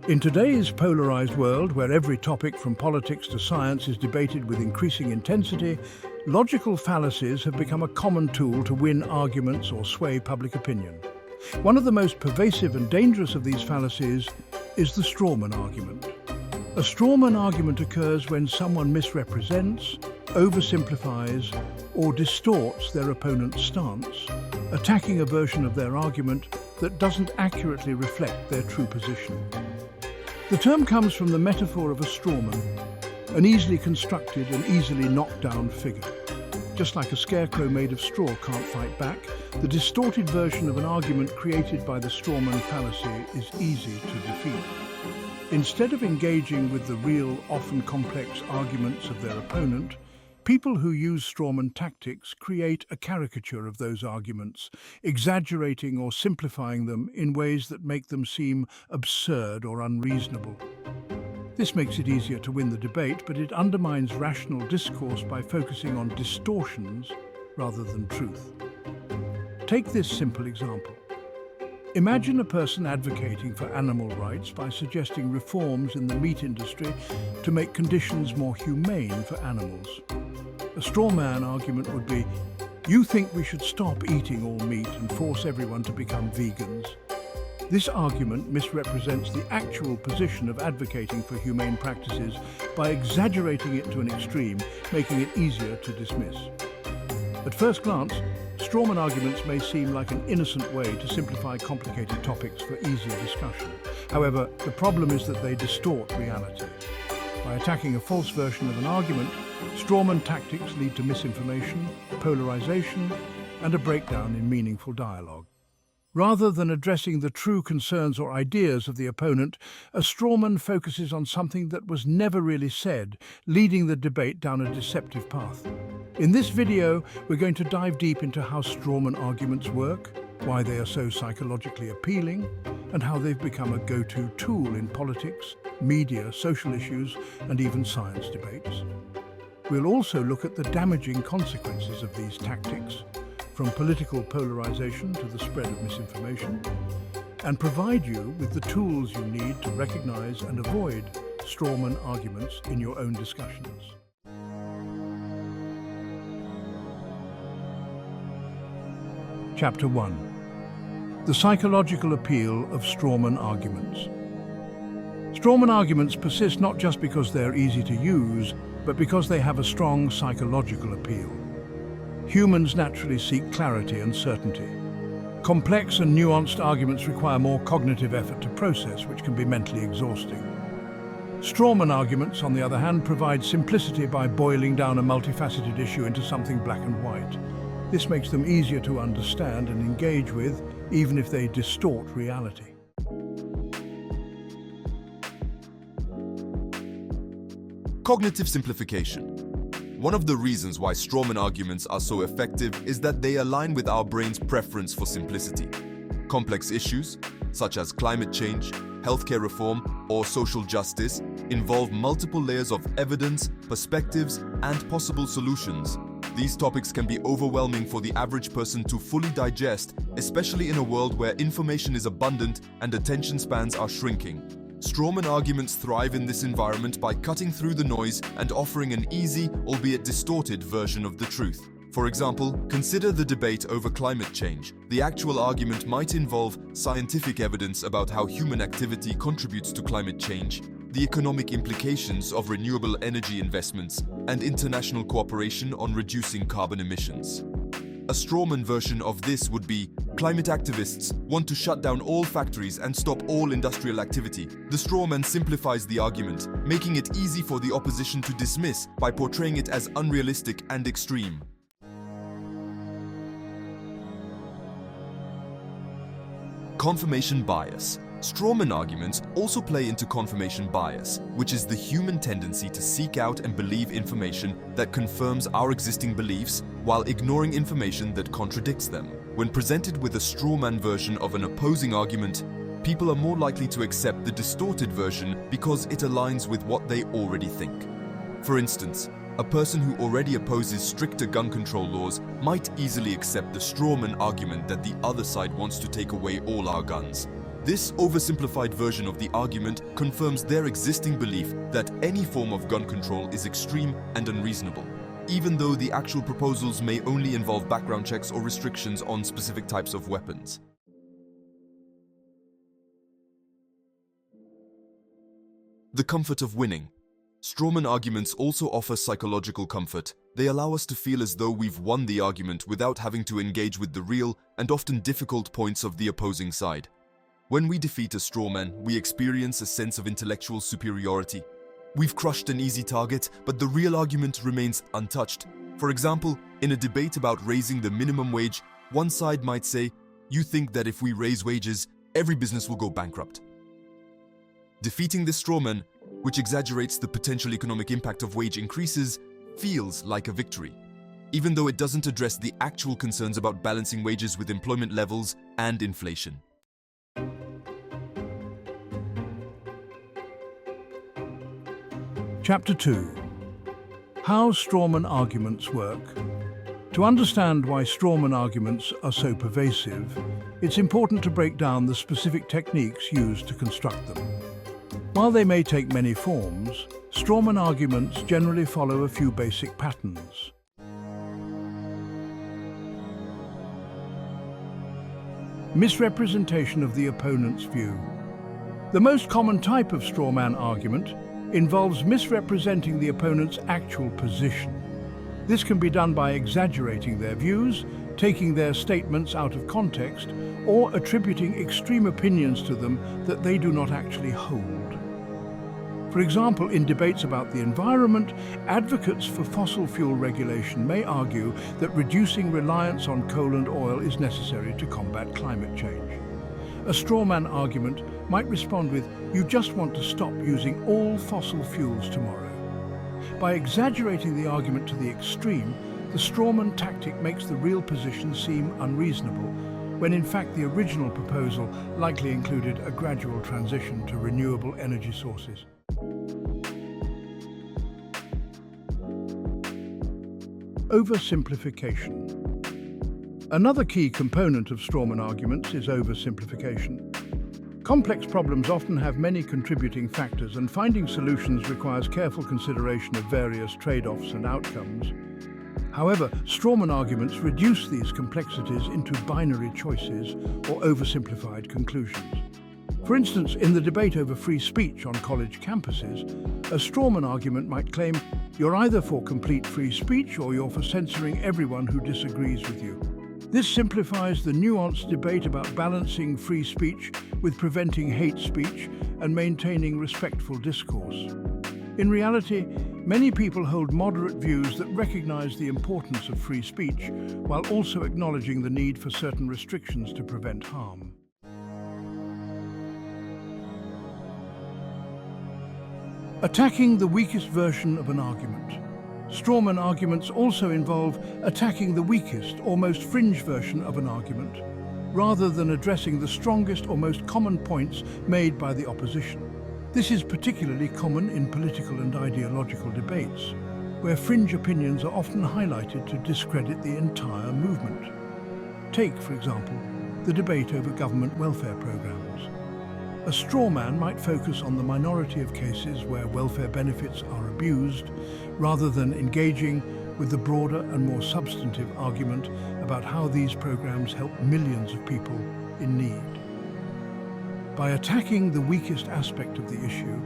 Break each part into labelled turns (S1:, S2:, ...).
S1: In today's polarized world, where every topic from politics to science is debated with increasing intensity, logical fallacies have become a common tool to win arguments or sway public opinion. One of the most pervasive and dangerous of these fallacies is the Strawman argument. A Strawman argument occurs when someone misrepresents, oversimplifies, or distorts their opponent's stance, attacking a version of their argument that doesn't accurately reflect their true position. The term comes from the metaphor of a strawman, an easily constructed and easily knocked down figure. Just like a scarecrow made of straw can't fight back, the distorted version of an argument created by the strawman fallacy is easy to defeat. Instead of engaging with the real, often complex arguments of their opponent, people who use strawman tactics create a caricature of those arguments, exaggerating or simplifying them in ways that make them seem absurd or unreasonable. This makes it easier to win the debate, but it undermines rational discourse by focusing on distortions rather than truth. Take this simple example. Imagine a person advocating for animal rights by suggesting reforms in the meat industry to make conditions more humane for animals. A straw man argument would be, "You think we should stop eating all meat and force everyone to become vegans." This argument misrepresents the actual position of advocating for humane practices by exaggerating it to an extreme, making it easier to dismiss. At first glance, strawman arguments may seem like an innocent way to simplify complicated topics for easier discussion. However, the problem is that they distort reality. By attacking a false version of an argument, strawman tactics lead to misinformation, polarization, and a breakdown in meaningful dialogue. Rather than addressing the true concerns or ideas of the opponent, a strawman focuses on something that was never really said, leading the debate down a deceptive path. In this video, we're going to dive deep into how strawman arguments work, why they are so psychologically appealing, and how they've become a go-to tool in politics, media, social issues, and even science debates. We'll also look at the damaging consequences of these tactics, from political polarization to the spread of misinformation, and provide you with the tools you need to recognize and avoid strawman arguments in your own discussions. Chapter 1. The psychological appeal of strawman arguments. Strawman arguments persist not just because they're easy to use, but because they have a strong psychological appeal. Humans naturally seek clarity and certainty. Complex and nuanced arguments require more cognitive effort to process, which can be mentally exhausting. Strawman arguments, on the other hand, provide simplicity by boiling down a multifaceted issue into something black and white. This makes them easier to understand and engage with, even if they distort reality.
S2: Cognitive simplification. One of the reasons why strawman arguments are so effective is that they align with our brain's preference for simplicity. Complex issues, such as climate change, healthcare reform, or social justice, involve multiple layers of evidence, perspectives, and possible solutions. These topics can be overwhelming for the average person to fully digest, especially in a world where information is abundant and attention spans are shrinking. Strawman arguments thrive in this environment by cutting through the noise and offering an easy, albeit distorted, version of the truth. For example, consider the debate over climate change. The actual argument might involve scientific evidence about how human activity contributes to climate change, the economic implications of renewable energy investments, and international cooperation on reducing carbon emissions. A strawman version of this would be, climate activists want to shut down all factories and stop all industrial activity. The strawman simplifies the argument, making it easy for the opposition to dismiss by portraying it as unrealistic and extreme. Confirmation bias. Strawman arguments also play into confirmation bias, which is the human tendency to seek out and believe information that confirms our existing beliefs while ignoring information that contradicts them. When presented with a strawman version of an opposing argument, people are more likely to accept the distorted version because it aligns with what they already think. For instance, a person who already opposes stricter gun control laws might easily accept the strawman argument that the other side wants to take away all our guns. This oversimplified version of the argument confirms their existing belief that any form of gun control is extreme and unreasonable, even though the actual proposals may only involve background checks or restrictions on specific types of weapons. The comfort of winning. Strawman arguments also offer psychological comfort. They allow us to feel as though we've won the argument without having to engage with the real and often difficult points of the opposing side. When we defeat a strawman, we experience a sense of intellectual superiority. We've crushed an easy target, but the real argument remains untouched. For example, in a debate about raising the minimum wage, one side might say, "You think that if we raise wages, every business will go bankrupt." Defeating this strawman, which exaggerates the potential economic impact of wage increases, feels like a victory, even though it doesn't address the actual concerns about balancing wages with employment levels and inflation.
S1: Chapter 2. How strawman arguments work. To understand why strawman arguments are so pervasive, it's important to break down the specific techniques used to construct them. While they may take many forms, strawman arguments generally follow a few basic patterns. Misrepresentation of the opponent's view. The most common type of strawman argument involves misrepresenting the opponent's actual position. This can be done by exaggerating their views, taking their statements out of context, or attributing extreme opinions to them that they do not actually hold. For example, in debates about the environment, advocates for fossil fuel regulation may argue that reducing reliance on coal and oil is necessary to combat climate change. A strawman argument might respond with, "You just want to stop using all fossil fuels tomorrow." By exaggerating the argument to the extreme, the strawman tactic makes the real position seem unreasonable, when in fact the original proposal likely included a gradual transition to renewable energy sources. Oversimplification. Another key component of strawman arguments is oversimplification. Complex problems often have many contributing factors, and finding solutions requires careful consideration of various trade-offs and outcomes. However, strawman arguments reduce these complexities into binary choices or oversimplified conclusions. For instance, in the debate over free speech on college campuses, a strawman argument might claim, "You're either for complete free speech or you're for censoring everyone who disagrees with you." This simplifies the nuanced debate about balancing free speech with preventing hate speech and maintaining respectful discourse. In reality, many people hold moderate views that recognize the importance of free speech while also acknowledging the need for certain restrictions to prevent harm. Attacking the weakest version of an argument. Strawman arguments also involve attacking the weakest or most fringe version of an argument, rather than addressing the strongest or most common points made by the opposition. This is particularly common in political and ideological debates, where fringe opinions are often highlighted to discredit the entire movement. Take, for example, the debate over government welfare programs. A strawman might focus on the minority of cases where welfare benefits are abused, rather than engaging with the broader and more substantive argument about how these programs help millions of people in need. By attacking the weakest aspect of the issue,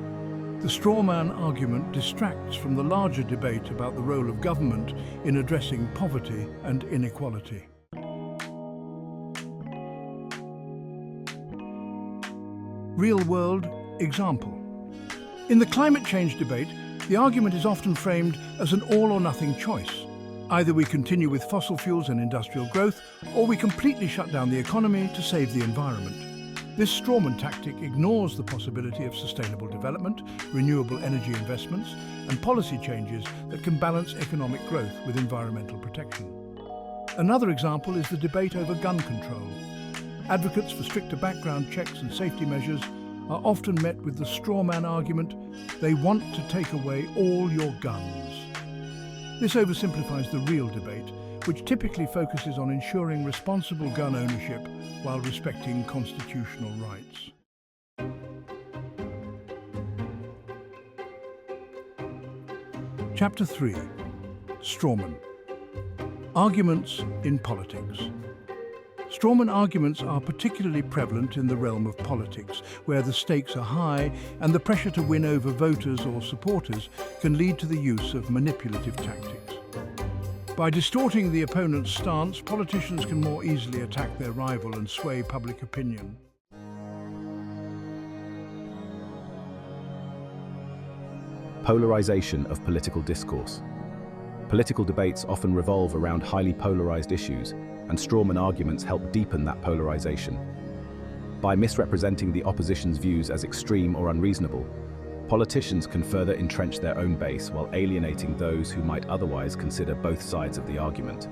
S1: the strawman argument distracts from the larger debate about the role of government in addressing poverty and inequality. Real-world example. In the climate change debate, the argument is often framed as an all-or-nothing choice. Either we continue with fossil fuels and industrial growth, or we completely shut down the economy to save the environment. This strawman tactic ignores the possibility of sustainable development, renewable energy investments, and policy changes that can balance economic growth with environmental protection. Another example is the debate over gun control. Advocates for stricter background checks and safety measures are often met with the strawman argument, "They want to take away all your guns." This oversimplifies the real debate, which typically focuses on ensuring responsible gun ownership while respecting constitutional rights. Chapter 3. Strawman. Arguments in politics. Strawman arguments are particularly prevalent in the realm of politics, where the stakes are high and the pressure to win over voters or supporters can lead to the use of manipulative tactics. By distorting the opponent's stance, politicians can more easily attack their rival and sway public opinion.
S3: Polarization of political discourse. Political debates often revolve around highly polarized issues, and strawman arguments help deepen that polarization. By misrepresenting the opposition's views as extreme or unreasonable, politicians can further entrench their own base while alienating those who might otherwise consider both sides of the argument.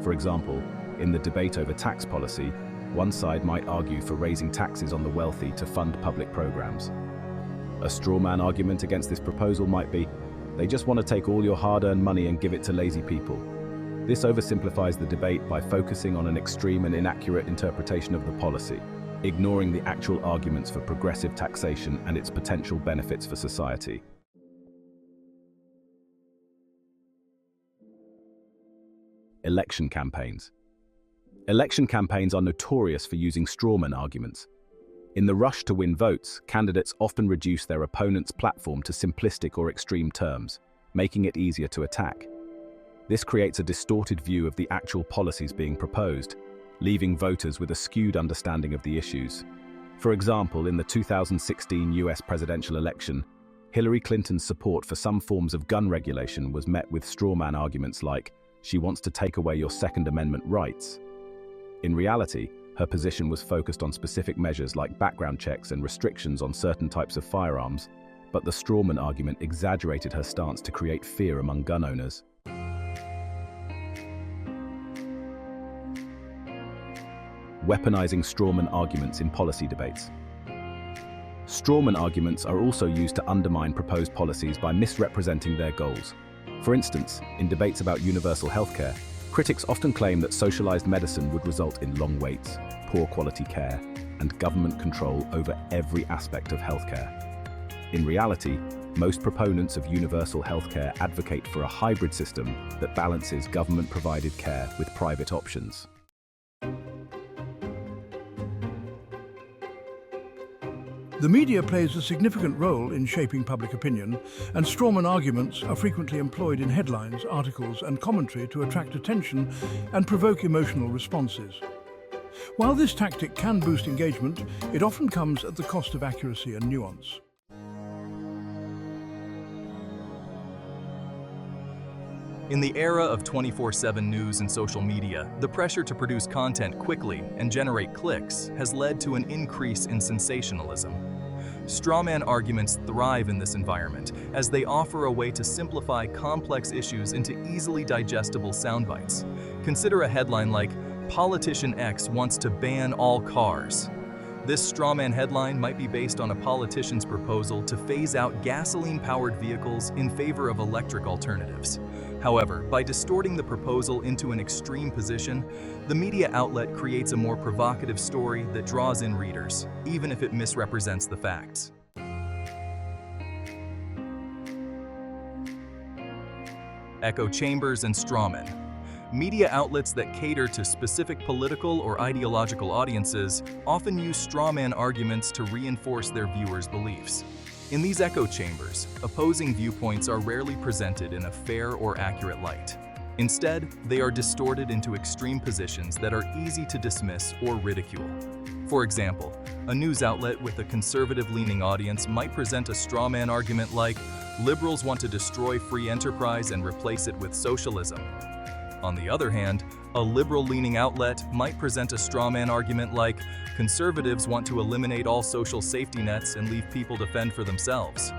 S3: For example, in the debate over tax policy, one side might argue for raising taxes on the wealthy to fund public programs. A strawman argument against this proposal might be, they just want to take all your hard-earned money and give it to lazy people. This oversimplifies the debate by focusing on an extreme and inaccurate interpretation of the policy, ignoring the actual arguments for progressive taxation and its potential benefits for society. Election campaigns. Election campaigns are notorious for using strawman arguments. In the rush to win votes, candidates often reduce their opponent's platform to simplistic or extreme terms, making it easier to attack. This creates a distorted view of the actual policies being proposed, leaving voters with a skewed understanding of the issues. For example, in the 2016 US presidential election, Hillary Clinton's support for some forms of gun regulation was met with strawman arguments like, she wants to take away your Second Amendment rights. In reality, her position was focused on specific measures like background checks and restrictions on certain types of firearms, but the strawman argument exaggerated her stance to create fear among gun owners. Weaponizing strawman arguments in policy debates. Strawman arguments are also used to undermine proposed policies by misrepresenting their goals. For instance, in debates about universal healthcare, critics often claim that socialized medicine would result in long waits, poor quality care, and government control over every aspect of healthcare. In reality, most proponents of universal healthcare advocate for a hybrid system that balances government-provided care with private options.
S1: The media plays a significant role in shaping public opinion, and strawman arguments are frequently employed in headlines, articles, and commentary to attract attention and provoke emotional responses. While this tactic can boost engagement, it often comes at the cost of accuracy and nuance.
S4: In the era of 24/7 news and social media, the pressure to produce content quickly and generate clicks has led to an increase in sensationalism. Strawman arguments thrive in this environment as they offer a way to simplify complex issues into easily digestible sound bites. Consider a headline like, "Politician X wants to ban all cars." This strawman headline might be based on a politician's proposal to phase out gasoline-powered vehicles in favor of electric alternatives. However, by distorting the proposal into an extreme position, the media outlet creates a more provocative story that draws in readers, even if it misrepresents the facts. Echo chambers and strawmen. Media outlets that cater to specific political or ideological audiences often use strawman arguments to reinforce their viewers' beliefs. In these echo chambers, opposing viewpoints are rarely presented in a fair or accurate light. Instead, they are distorted into extreme positions that are easy to dismiss or ridicule. For example, a news outlet with a conservative-leaning audience might present a strawman argument like, "Liberals want to destroy free enterprise and replace it with socialism." On the other hand, a liberal-leaning outlet might present a strawman argument like, "Conservatives want to eliminate all social safety nets and leave people to fend for themselves."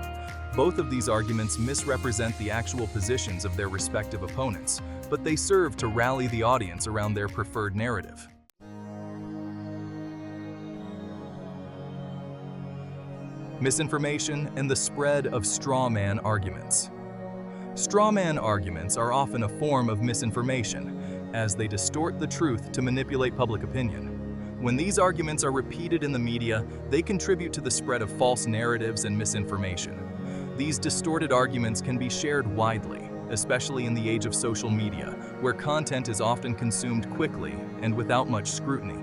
S4: Both of these arguments misrepresent the actual positions of their respective opponents, but they serve to rally the audience around their preferred narrative. Misinformation and the spread of strawman arguments. Strawman arguments are often a form of misinformation, as they distort the truth to manipulate public opinion. When these arguments are repeated in the media, they contribute to the spread of false narratives and misinformation. These distorted arguments can be shared widely, especially in the age of social media, where content is often consumed quickly and without much scrutiny.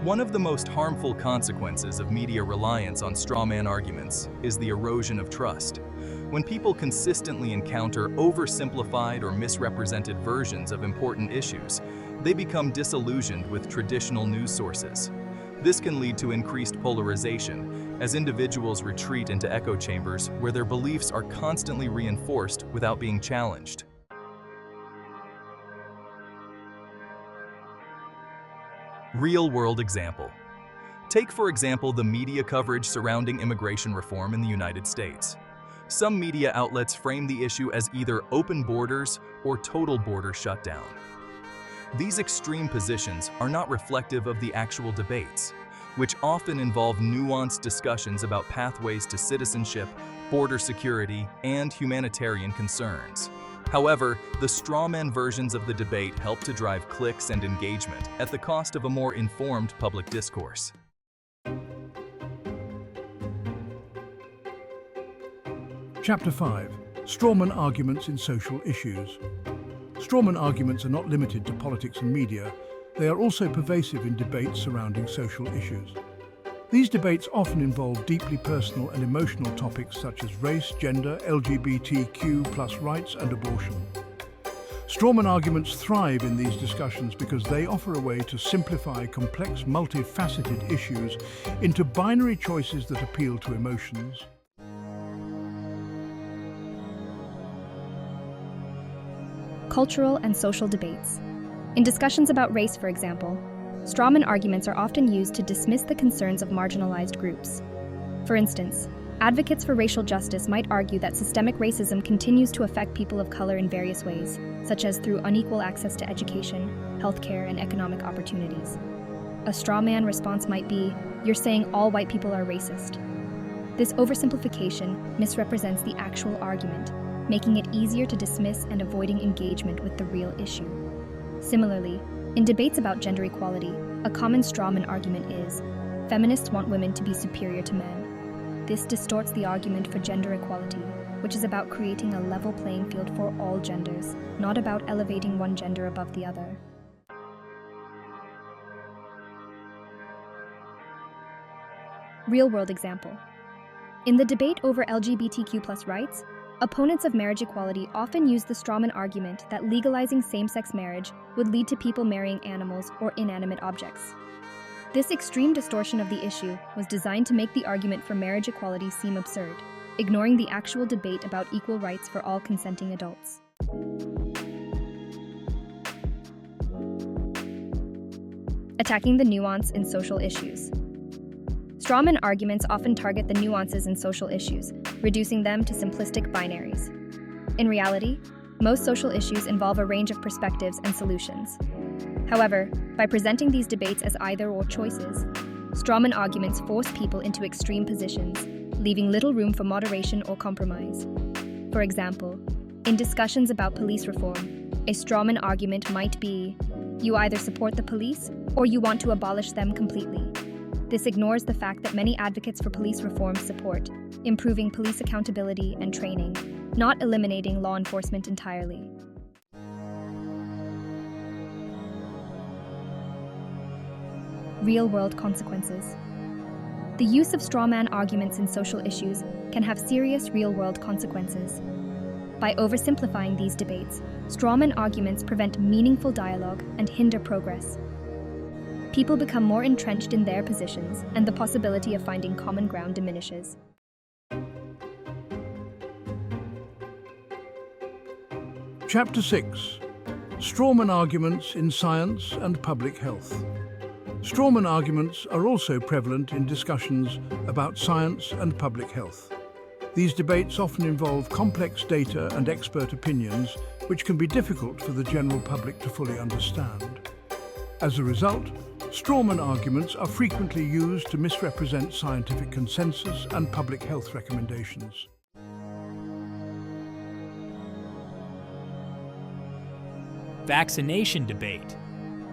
S4: One of the most harmful consequences of media reliance on strawman arguments is the erosion of trust. When people consistently encounter oversimplified or misrepresented versions of important issues, they become disillusioned with traditional news sources. This can lead to increased polarization, as individuals retreat into echo chambers where their beliefs are constantly reinforced without being challenged. Real-world example. Take, for example, the media coverage surrounding immigration reform in the United States. Some media outlets frame the issue as either open borders or total border shutdown. These extreme positions are not reflective of the actual debates, which often involve nuanced discussions about pathways to citizenship, border security, and humanitarian concerns. However, the strawman versions of the debate help to drive clicks and engagement at the cost of a more informed public discourse.
S1: Chapter 5. Strawman arguments in social issues. Strawman arguments are not limited to politics and media. They are also pervasive in debates surrounding social issues. These debates often involve deeply personal and emotional topics such as race, gender, LGBTQ+ rights, and abortion. Strawman arguments thrive in these discussions because they offer a way to simplify complex, multifaceted issues into binary choices that appeal to emotions.
S5: Cultural and social debates. In discussions about race, for example, strawman arguments are often used to dismiss the concerns of marginalized groups. For instance, advocates for racial justice might argue that systemic racism continues to affect people of color in various ways, such as through unequal access to education, healthcare, and economic opportunities. A strawman response might be, "You're saying all white people are racist." This oversimplification misrepresents the actual argument, making it easier to dismiss and avoiding engagement with the real issue. Similarly, in debates about gender equality, a common strawman argument is, "Feminists want women to be superior to men." This distorts the argument for gender equality, which is about creating a level playing field for all genders, not about elevating one gender above the other. Real-world example. In the debate over LGBTQ+ rights, opponents of marriage equality often use the strawman argument that legalizing same-sex marriage would lead to people marrying animals or inanimate objects. This extreme distortion of the issue was designed to make the argument for marriage equality seem absurd, ignoring the actual debate about equal rights for all consenting adults. Attacking the nuance in social issues. Strawman arguments often target the nuances in social issues, reducing them to simplistic binaries. In reality, most social issues involve a range of perspectives and solutions. However, by presenting these debates as either-or choices, strawman arguments force people into extreme positions, leaving little room for moderation or compromise. For example, in discussions about police reform, a strawman argument might be, "You either support the police or you want to abolish them completely." This ignores the fact that many advocates for police reform support improving police accountability and training, not eliminating law enforcement entirely. Real-world consequences. The use of strawman arguments in social issues can have serious real-world consequences. By oversimplifying these debates, strawman arguments prevent meaningful dialogue and hinder progress. People become more entrenched in their positions, and the possibility of finding common ground diminishes.
S1: Chapter 6. Strawman arguments in science and public health. Strawman arguments are also prevalent in discussions about science and public health. These debates often involve complex data and expert opinions, which can be difficult for the general public to fully understand. As a result, strawman arguments are frequently used to misrepresent scientific consensus and public health recommendations.
S6: Vaccination debate.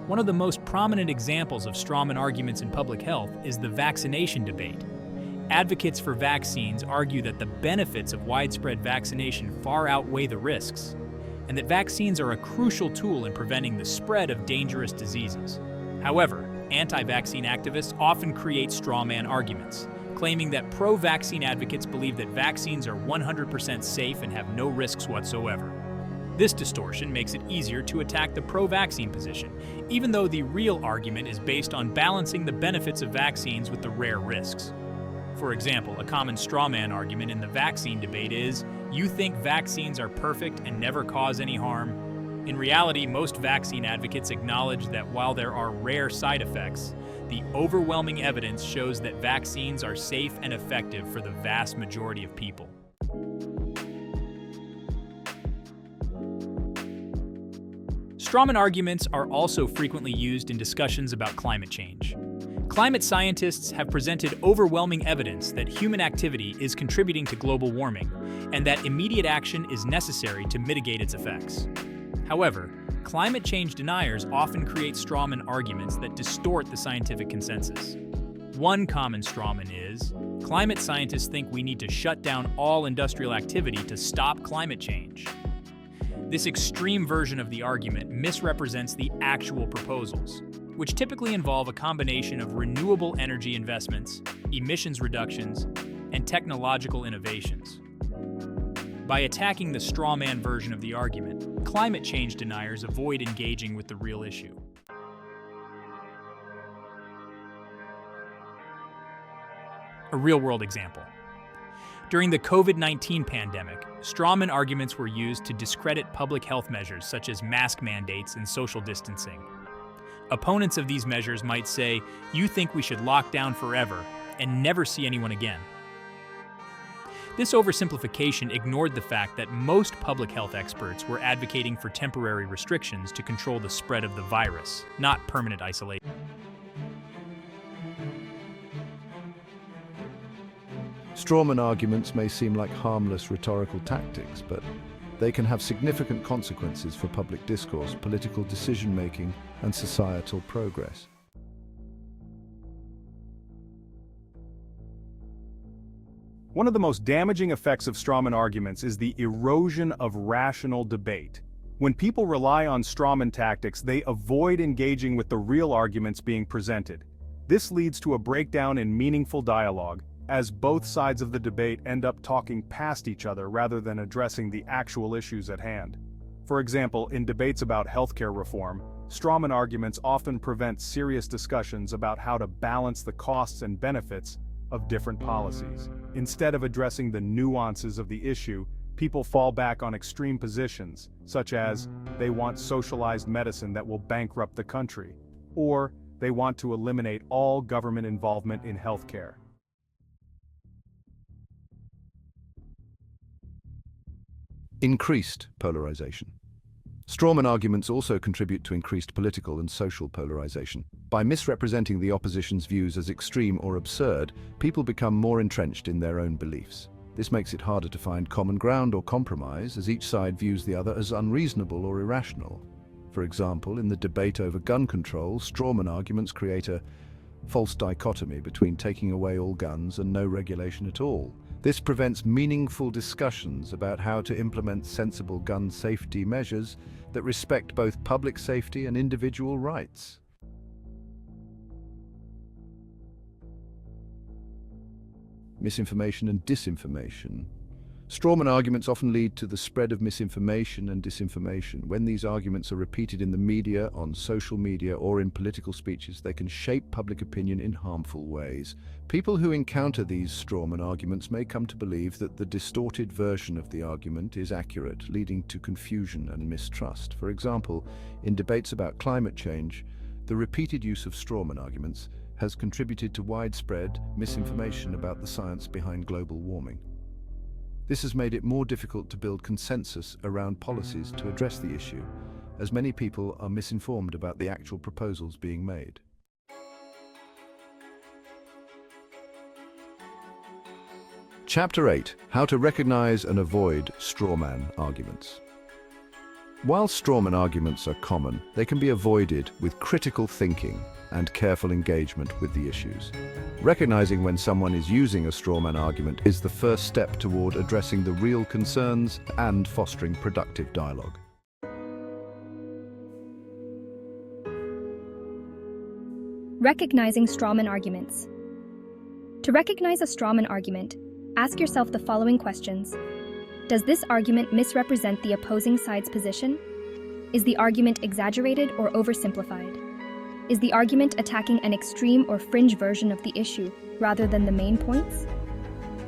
S6: One of the most prominent examples of strawman arguments in public health is the vaccination debate. Advocates for vaccines argue that the benefits of widespread vaccination far outweigh the risks, and that vaccines are a crucial tool in preventing the spread of dangerous diseases. However, anti-vaccine activists often create strawman arguments, claiming that pro-vaccine advocates believe that vaccines are 100% safe and have no risks whatsoever. This distortion makes it easier to attack the pro-vaccine position, even though the real argument is based on balancing the benefits of vaccines with the rare risks. For example, a common strawman argument in the vaccine debate is, you think vaccines are perfect and never cause any harm? In reality, most vaccine advocates acknowledge that while there are rare side effects, the overwhelming evidence shows that vaccines are safe and effective for the vast majority of people. Strawman arguments are also frequently used in discussions about climate change. Climate scientists have presented overwhelming evidence that human activity is contributing to global warming, and that immediate action is necessary to mitigate its effects. However, climate change deniers often create strawman arguments that distort the scientific consensus. One common strawman is, climate scientists think we need to shut down all industrial activity to stop climate change. This extreme version of the argument misrepresents the actual proposals, which typically involve a combination of renewable energy investments, emissions reductions, and technological innovations. By attacking the strawman version of the argument, climate change deniers avoid engaging with the real issue. A real-world example. During the COVID-19 pandemic, strawman arguments were used to discredit public health measures such as mask mandates and social distancing. Opponents of these measures might say, you think we should lock down forever and never see anyone again. This oversimplification ignored the fact that most public health experts were advocating for temporary restrictions to control the spread of the virus, not permanent isolation.
S1: Strawman arguments may seem like harmless rhetorical tactics, but they can have significant consequences for public discourse, political decision-making, and societal progress.
S7: One of the most damaging effects of strawman arguments is the erosion of rational debate. When people rely on strawman tactics, they avoid engaging with the real arguments being presented. This leads to a breakdown in meaningful dialogue, as both sides of the debate end up talking past each other rather than addressing the actual issues at hand. For example, in debates about healthcare reform, strawman arguments often prevent serious discussions about how to balance the costs and benefits of different policies. Instead of addressing the nuances of the issue, people fall back on extreme positions, such as they want socialized medicine that will bankrupt the country, or they want to eliminate all government involvement in healthcare.
S1: Increased polarization. Strawman arguments also contribute to increased political and social polarization. By misrepresenting the opposition's views as extreme or absurd, people become more entrenched in their own beliefs. This makes it harder to find common ground or compromise, as each side views the other as unreasonable or irrational. For example, in the debate over gun control, strawman arguments create a false dichotomy between taking away all guns and no regulation at all. This prevents meaningful discussions about how to implement sensible gun safety measures that respect both public safety and individual rights. Misinformation and disinformation. Strawman arguments often lead to the spread of misinformation and disinformation. When these arguments are repeated in the media, on social media, or in political speeches, they can shape public opinion in harmful ways. People who encounter these strawman arguments may come to believe that the distorted version of the argument is accurate, leading to confusion and mistrust. For example, in debates about climate change, the repeated use of strawman arguments has contributed to widespread misinformation about the science behind global warming. This has made it more difficult to build consensus around policies to address the issue, as many people are misinformed about the actual proposals being made. Chapter 8: How to Recognize and Avoid Strawman Arguments. While strawman arguments are common, they can be avoided with critical thinking and careful engagement with the issues. Recognizing when someone is using a strawman argument is the first step toward addressing the real concerns and fostering productive dialogue.
S5: Recognizing strawman arguments. To recognize a strawman argument, ask yourself the following questions. Does this argument misrepresent the opposing side's position? Is the argument exaggerated or oversimplified? Is the argument attacking an extreme or fringe version of the issue rather than the main points?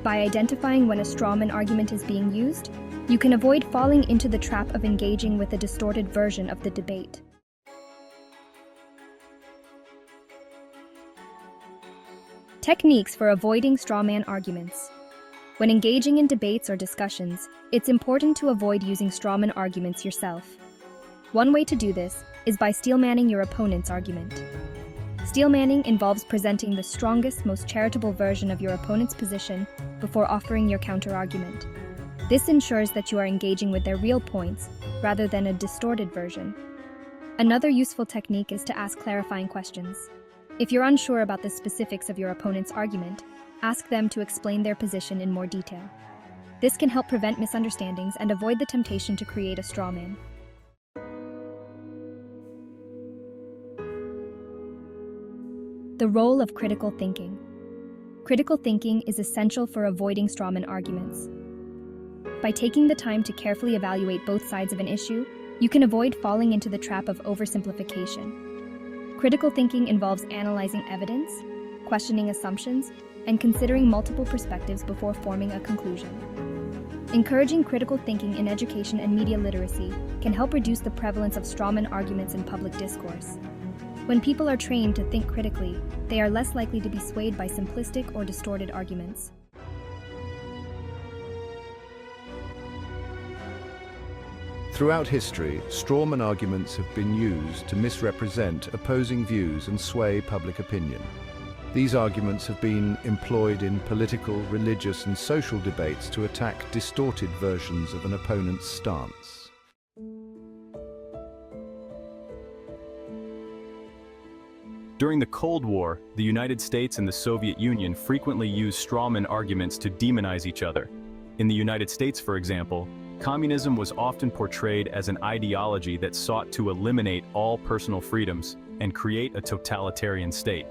S5: By identifying when a strawman argument is being used, you can avoid falling into the trap of engaging with a distorted version of the debate. Techniques for avoiding strawman arguments. When engaging in debates or discussions, it's important to avoid using strawman arguments yourself. One way to do this is by steelmanning your opponent's argument. Steelmanning involves presenting the strongest, most charitable version of your opponent's position before offering your counter-argument. This ensures that you are engaging with their real points rather than a distorted version. Another useful technique is to ask clarifying questions. If you're unsure about the specifics of your opponent's argument, ask them to explain their position in more detail. This can help prevent misunderstandings and avoid the temptation to create a strawman. The role of critical thinking. Critical thinking is essential for avoiding strawman arguments. By taking the time to carefully evaluate both sides of an issue, you can avoid falling into the trap of oversimplification. Critical thinking involves analyzing evidence, questioning assumptions, and considering multiple perspectives before forming a conclusion. Encouraging critical thinking in education and media literacy can help reduce the prevalence of strawman arguments in public discourse. When people are trained to think critically, they are less likely to be swayed by simplistic or distorted arguments.
S1: Throughout history, strawman arguments have been used to misrepresent opposing views and sway public opinion. These arguments have been employed in political, religious, and social debates to attack distorted versions of an opponent's stance.
S3: During the Cold War, the United States and the Soviet Union frequently used strawman arguments to demonize each other. In the United States, for example, communism was often portrayed as an ideology that sought to eliminate all personal freedoms and create a totalitarian state.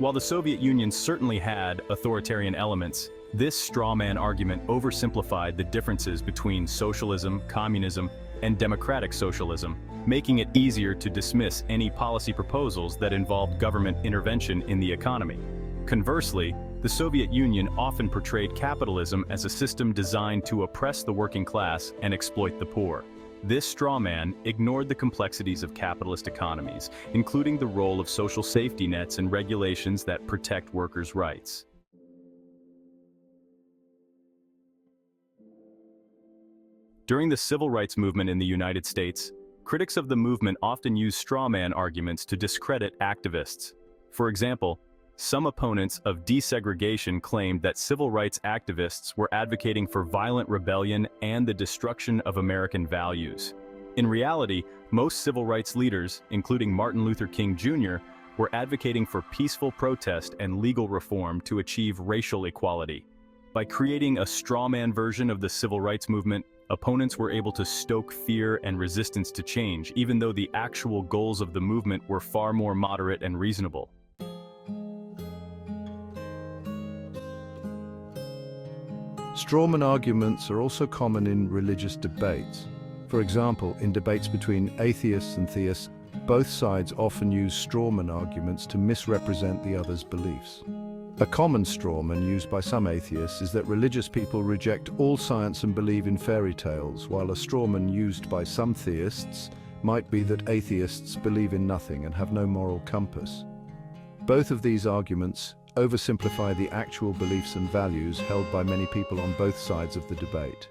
S3: While the Soviet Union certainly had authoritarian elements, this strawman argument oversimplified the differences between socialism, communism, and democratic socialism, making it easier to dismiss any policy proposals that involved government intervention in the economy. Conversely, the Soviet Union often portrayed capitalism as a system designed to oppress the working class and exploit the poor. This strawman ignored the complexities of capitalist economies, including the role of social safety nets and regulations that protect workers' rights. During the civil rights movement in the United States, critics of the movement often used strawman arguments to discredit activists. For example, some opponents of desegregation claimed that civil rights activists were advocating for violent rebellion and the destruction of American values. In reality, most civil rights leaders, including Martin Luther King Jr., were advocating for peaceful protest and legal reform to achieve racial equality. By creating a strawman version of the civil rights movement, opponents were able to stoke fear and resistance to change, even though the actual goals of the movement were far more moderate and reasonable.
S1: Strawman arguments are also common in religious debates. For example, in debates between atheists and theists, both sides often use strawman arguments to misrepresent the other's beliefs. A common strawman used by some atheists is that religious people reject all science and believe in fairy tales, while a strawman used by some theists might be that atheists believe in nothing and have no moral compass. Both of these arguments oversimplify the actual beliefs and values held by many people on both sides of the debate.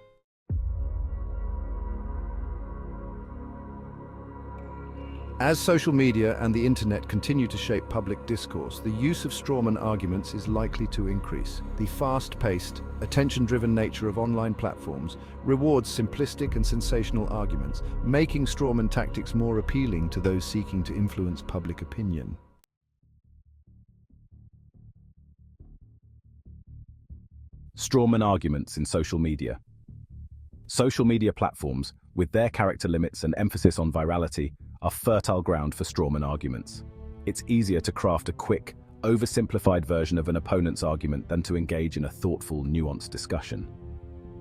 S1: As social media and the internet continue to shape public discourse, the use of strawman arguments is likely to increase. The fast-paced, attention-driven nature of online platforms rewards simplistic and sensational arguments, making strawman tactics more appealing to those seeking to influence public opinion.
S3: Strawman arguments in social media. Social media platforms, with their character limits and emphasis on virality, are fertile ground for strawman arguments. It's easier to craft a quick, oversimplified version of an opponent's argument than to engage in a thoughtful, nuanced discussion.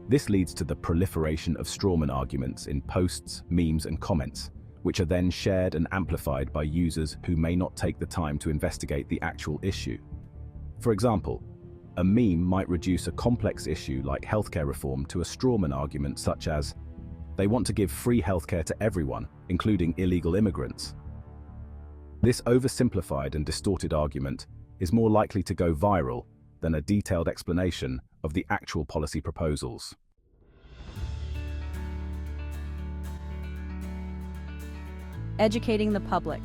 S3: This leads to the proliferation of strawman arguments in posts, memes, and comments, which are then shared and amplified by users who may not take the time to investigate the actual issue. For example, a meme might reduce a complex issue like healthcare reform to a strawman argument such as, "They want to give free healthcare to everyone, including illegal immigrants." This oversimplified and distorted argument is more likely to go viral than a detailed explanation of the actual policy proposals.
S8: Educating the public.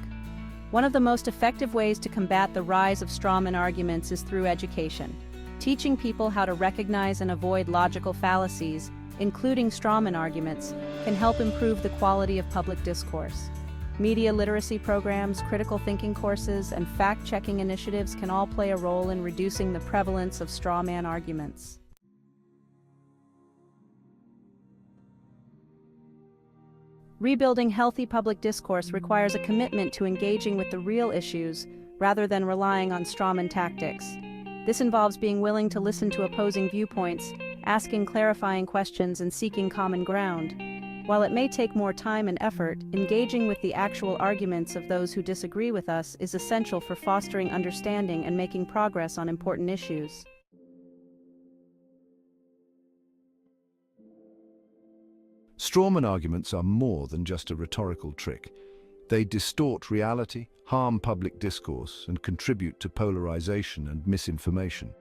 S8: One of the most effective ways to combat the rise of strawman arguments is through education. Teaching people how to recognize and avoid logical fallacies, including strawman arguments, can help improve the quality of public discourse. Media literacy programs, critical thinking courses, and fact-checking initiatives can all play a role in reducing the prevalence of strawman arguments. Rebuilding healthy public discourse requires a commitment to engaging with the real issues rather than relying on strawman tactics. This involves being willing to listen to opposing viewpoints, asking clarifying questions, and seeking common ground. While it may take more time and effort, engaging with the actual arguments of those who disagree with us is essential for fostering understanding and making progress on important issues.
S1: Strawman arguments are more than just a rhetorical trick. They distort reality, harm public discourse, and contribute to polarization and misinformation.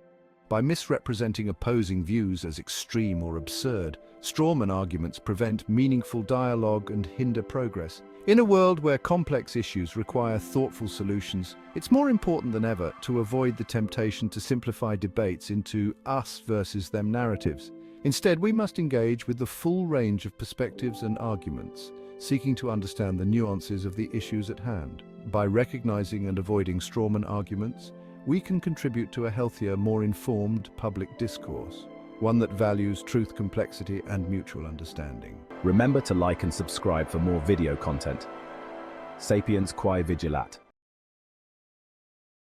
S1: By misrepresenting opposing views as extreme or absurd, strawman arguments prevent meaningful dialogue and hinder progress. In a world where complex issues require thoughtful solutions, it's more important than ever to avoid the temptation to simplify debates into us versus them narratives. Instead, we must engage with the full range of perspectives and arguments, seeking to understand the nuances of the issues at hand. By recognizing and avoiding strawman arguments, we can contribute to a healthier, more informed public discourse, one that values truth, complexity, and mutual understanding.
S3: Remember to like and subscribe for more video content. Sapiens quae vigilat.